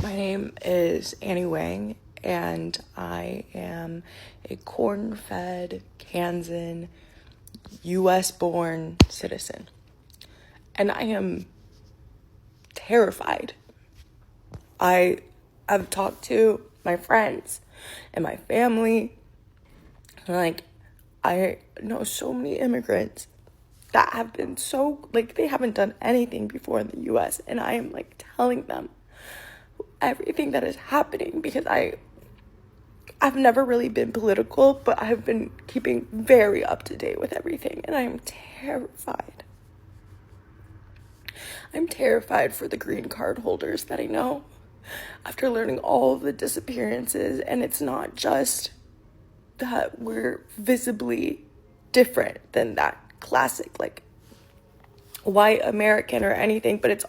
My name is Annie Wang, and I am a corn-fed, Kansan, US-born citizen. And I am terrified. I have talked to my friends and my family. I know so many immigrants that have been they haven't done anything before in the US. And I am, telling them everything that is happening because I've never really been political, but I've been keeping very up to date with everything, and I am terrified. I'm terrified for the green card holders that I know after learning all of the disappearances, and it's not just that we're visibly different than that classic, white American or anything, but it's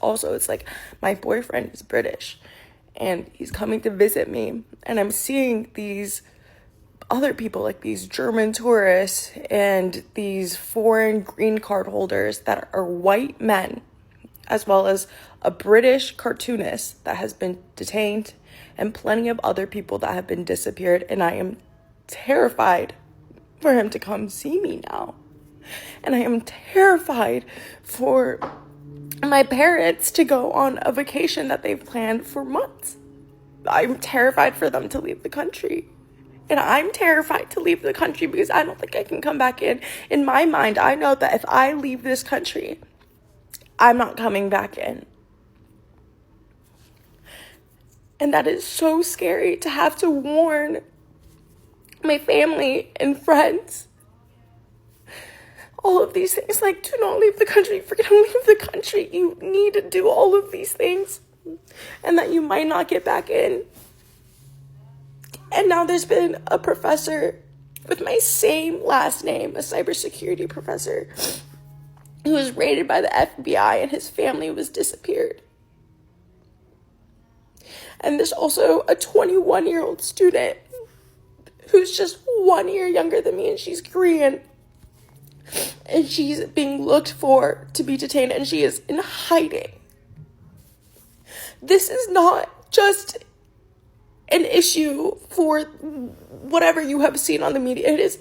my boyfriend is British. And he's coming to visit me, and I'm seeing these other people, like these German tourists and these foreign green card holders that are white men, as well as a British cartoonist that has been detained, and plenty of other people that have been disappeared, and I am terrified for him to come see me now. And I am terrified for my parents to go on a vacation that they've planned for months. I'm terrified for them to leave the country. And I'm terrified to leave the country because I don't think I can come back in. In my mind, I know that if I leave this country, I'm not coming back in. And that is so scary to have to warn my family and friends. All of these things, do not leave the country. If you're going to leave the country, you need to do all of these things. And that you might not get back in. And now there's been a professor with my same last name, a cybersecurity professor, who was raided by the FBI and his family was disappeared. And there's also a 21-year-old student who's just 1 year younger than me, and she's Korean. And she's being looked for to be detained, and she is in hiding. This is not just an issue for whatever you have seen on the media. It is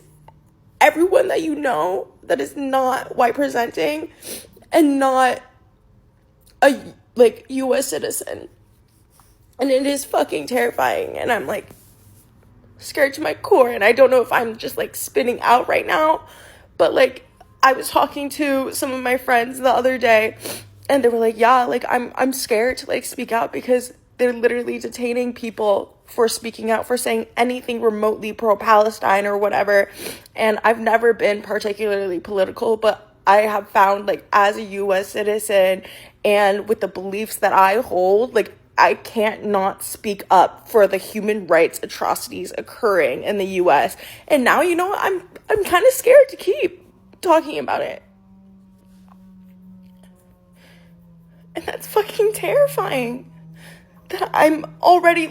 everyone that you know that is not white presenting and not a US citizen. And it is fucking terrifying. And I'm scared to my core. And I don't know if I'm just spinning out right now. But I was talking to some of my friends the other day, and they were I'm scared to speak out because they're literally detaining people for speaking out, for saying anything remotely pro-Palestine or whatever. And I've never been particularly political, but I have found as a US citizen and with the beliefs that I hold, I can't not speak up for the human rights atrocities occurring in the US. And now, I'm kind of scared to keep talking about it. And that's fucking terrifying. That I'm already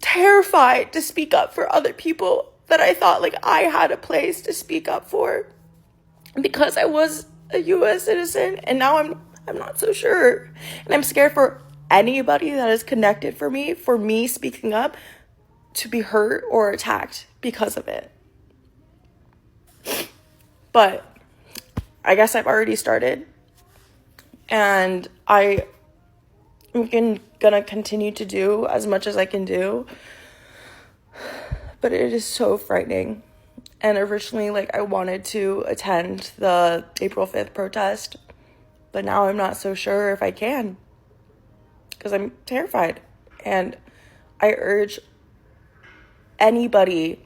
terrified to speak up for other people that I thought I had a place to speak up for because I was a US citizen, and now I'm not so sure. And I'm scared for anybody that is connected for me speaking up, to be hurt or attacked because of it. But I guess I've already started, and I'm gonna continue to do as much as I can do, but it is so frightening. And originally, I wanted to attend the April 5th protest, but now I'm not so sure if I can, because I'm terrified. And I urge anybody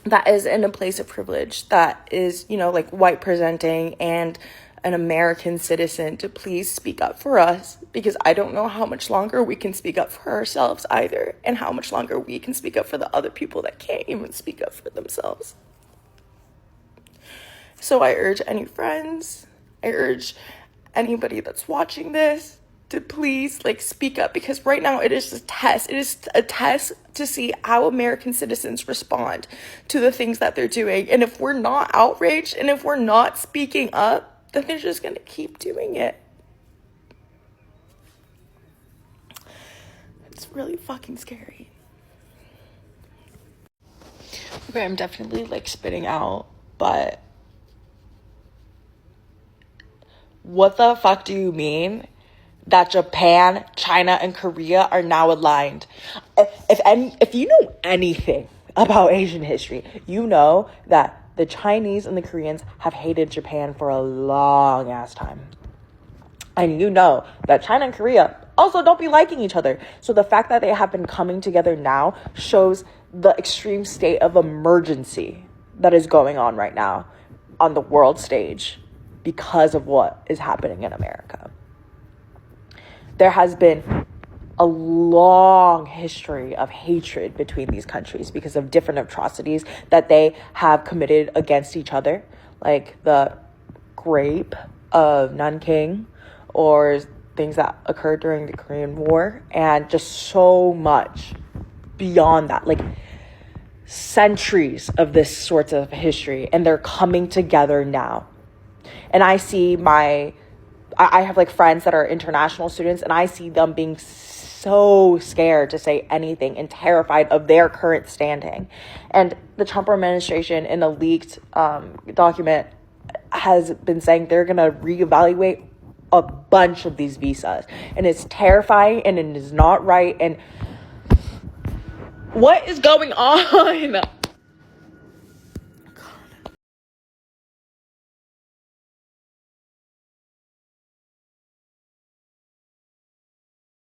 that is in a place of privilege, that is, white presenting and an American citizen, to please speak up for us, because I don't know how much longer we can speak up for ourselves either, and how much longer we can speak up for the other people that can't even speak up for themselves. So I urge any friends, I urge anybody that's watching this to please speak up, because right now it is a test. It is a test to see how American citizens respond to the things that they're doing. And if we're not outraged and if we're not speaking up, then they're just going to keep doing it. really fucking scary. Okay, I'm definitely like spitting out, but what the fuck do you mean that Japan, China, and Korea are now aligned? If you know anything about Asian history, you know that the Chinese and the Koreans have hated Japan for a long ass time. And you know that China and Korea also don't be liking each other. So the fact that they have been coming together now shows the extreme state of emergency that is going on right now on the world stage because of what is happening in America. There has been a long history of hatred between these countries because of different atrocities that they have committed against each other, like the rape of Nanking, or things that occurred during the Korean War, and just so much beyond that, like centuries of this sort of history, and they're coming together now. And I see I have like friends that are international students, and I see them being so scared to say anything and terrified of their current standing. And the Trump administration, in a leaked document, has been saying they're going to reevaluate a bunch of these visas, and it's terrifying, and it is not right. And what is going on?